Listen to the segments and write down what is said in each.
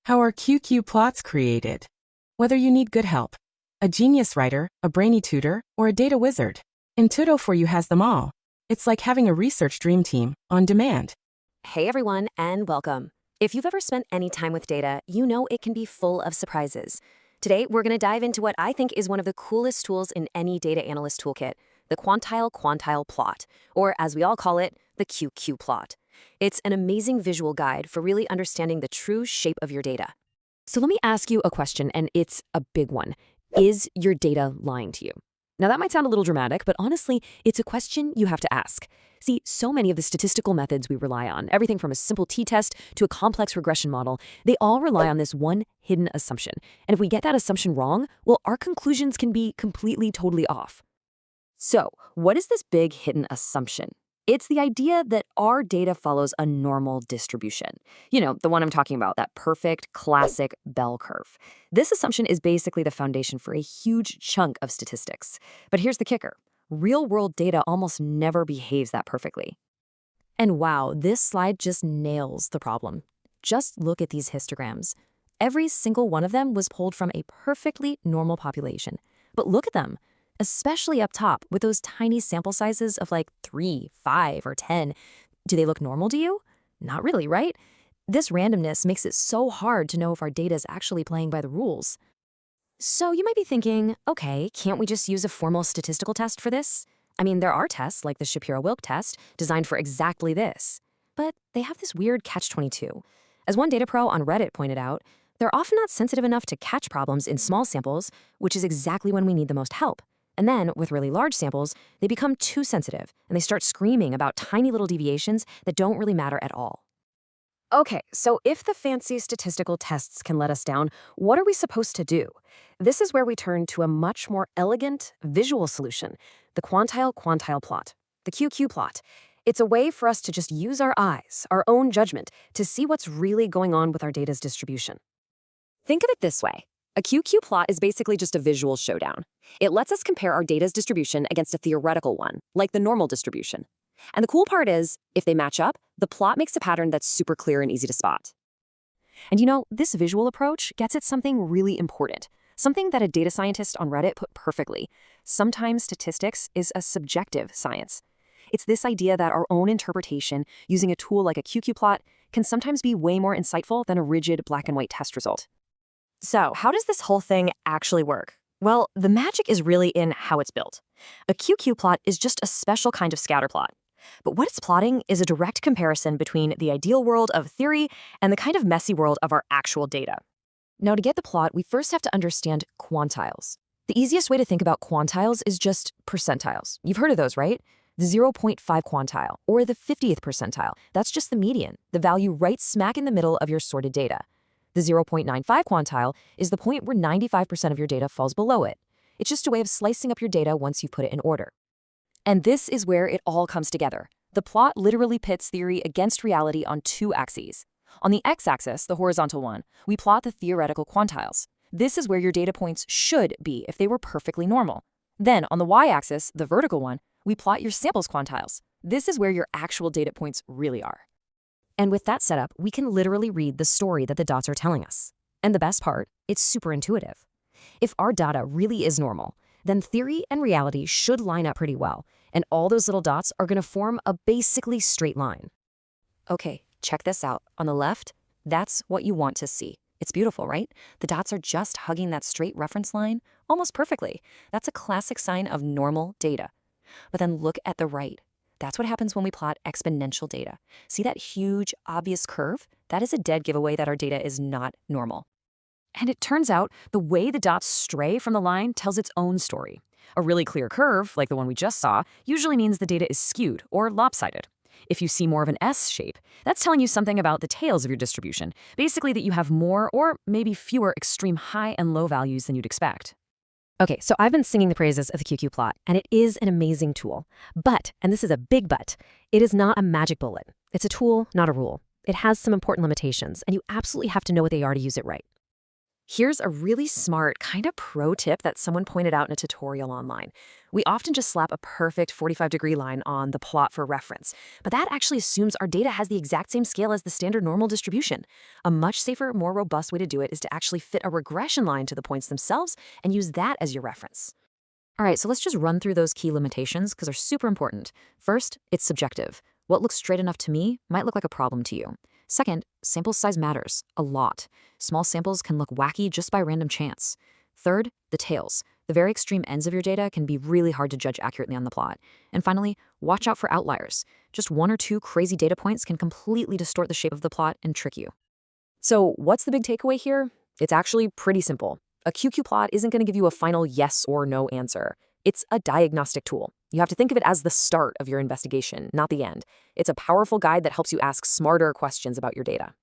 How are QQ plots created? Whether you need good help, a genius writer, a brainy tutor, or a data wizard, Intuito4U has them all. It's like having a research dream team on demand. Hey everyone, and welcome. If you've ever spent any time with data, you know it can be full of surprises. Today, we're going to dive into what I think is one of the coolest tools in any data analyst toolkit, the Quantile-Quantile plot, or as we all call it, the QQ plot. It's an amazing visual guide for really understanding the true shape of your data. So let me ask you a question, and it's a big one. Is your data lying to you? Now that might sound a little dramatic, but honestly, it's a question you have to ask. See, so many of the statistical methods we rely on, everything from a simple t-test to a complex regression model, they all rely on this one hidden assumption. And if we get that assumption wrong, well, our conclusions can be completely, totally off. So, what is this big hidden assumption? It's the idea that our data follows a normal distribution. You know, the one I'm talking about, that perfect, classic bell curve. This assumption is basically the foundation for a huge chunk of statistics. But here's the kicker. Real-world data almost never behaves that perfectly. And wow, this slide just nails the problem. Just look at these histograms. Every single one of them was pulled from a perfectly normal population. But look at them. Especially up top with those tiny sample sizes of like 3, 5, or 10. Do they look normal to you? Not really, right? This randomness makes it so hard to know if our data is actually playing by the rules. So you might be thinking, okay, can't we just use a formal statistical test for this? I mean, there are tests like the Shapiro-Wilk test designed for exactly this. But they have this weird catch-22. As one data pro on Reddit pointed out, they're often not sensitive enough to catch problems in small samples, which is exactly when we need the most help. And then, with really large samples, they become too sensitive, and they start screaming about tiny little deviations that don't really matter at all. Okay, so if the fancy statistical tests can let us down, what are we supposed to do? This is where we turn to a much more elegant, visual solution, the Quantile-Quantile plot, the QQ plot. It's a way for us to just use our eyes, our own judgment, to see what's really going on with our data's distribution. Think of it this way. A QQ plot is basically just a visual showdown. It lets us compare our data's distribution against a theoretical one, like the normal distribution. And the cool part is, if they match up, the plot makes a pattern that's super clear and easy to spot. And you know, this visual approach gets at something really important, something that a data scientist on Reddit put perfectly. Sometimes statistics is a subjective science. It's this idea that our own interpretation using a tool like a QQ plot can sometimes be way more insightful than a rigid black and white test result. So, how does this whole thing actually work? Well, the magic is really in how it's built. A QQ plot is just a special kind of scatter plot. But what it's plotting is a direct comparison between the ideal world of theory and the kind of messy world of our actual data. Now, to get the plot, we first have to understand quantiles. The easiest way to think about quantiles is just percentiles. You've heard of those, right? The 0.5 quantile, or the 50th percentile. That's just the median, the value right smack in the middle of your sorted data. The 0.95 quantile is the point where 95% of your data falls below it. It's just a way of slicing up your data once you've put it in order. And this is where it all comes together. The plot literally pits theory against reality on two axes. On the x-axis, the horizontal one, we plot the theoretical quantiles. This is where your data points should be if they were perfectly normal. Then, on the y-axis, the vertical one, we plot your samples quantiles. This is where your actual data points really are. And with that setup, we can literally read the story that the dots are telling us. And the best part, it's super intuitive. If our data really is normal, then theory and reality should line up pretty well, and all those little dots are going to form a basically straight line. Okay, check this out. On the left, that's what you want to see. It's beautiful, right? The dots are just hugging that straight reference line almost perfectly. That's a classic sign of normal data. But then look at the right. That's what happens when we plot exponential data. See that huge, obvious curve? That is a dead giveaway that our data is not normal. And it turns out the way the dots stray from the line tells its own story. A really clear curve, like the one we just saw, usually means the data is skewed or lopsided. If you see more of an S shape, that's telling you something about the tails of your distribution, basically that you have more or maybe fewer extreme high and low values than you'd expect. Okay, so I've been singing the praises of the QQ plot, and it is an amazing tool. But, and this is a big but, it is not a magic bullet. It's a tool, not a rule. It has some important limitations, and you absolutely have to know what they are to use it right. Here's a really smart, kind of pro tip that someone pointed out in a tutorial online. We often just slap a perfect 45-degree line on the plot for reference, but that actually assumes our data has the exact same scale as the standard normal distribution. A much safer, more robust way to do it is to actually fit a regression line to the points themselves and use that as your reference. All right, so let's just run through those key limitations because they're super important. First, it's subjective. What looks straight enough to me might look like a problem to you. Second, sample size matters a lot. Small samples can look wacky just by random chance. Third, the tails. The very extreme ends of your data can be really hard to judge accurately on the plot. And finally, watch out for outliers. Just one or two crazy data points can completely distort the shape of the plot and trick you. So what's the big takeaway here? It's actually pretty simple. A QQ plot isn't going to give you a final yes or no answer. It's a diagnostic tool. You have to think of it as the start of your investigation, not the end. It's a powerful guide that helps you ask smarter questions about your data.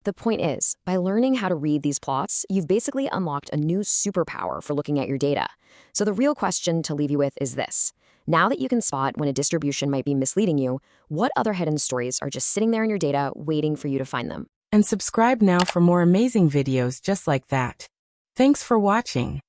The point is, by learning how to read these plots, you've basically unlocked a new superpower for looking at your data. So the real question to leave you with is this. Now that you can spot when a distribution might be misleading you, what other hidden stories are just sitting there in your data waiting for you to find them? And subscribe now for more amazing videos just like that. Thanks for watching.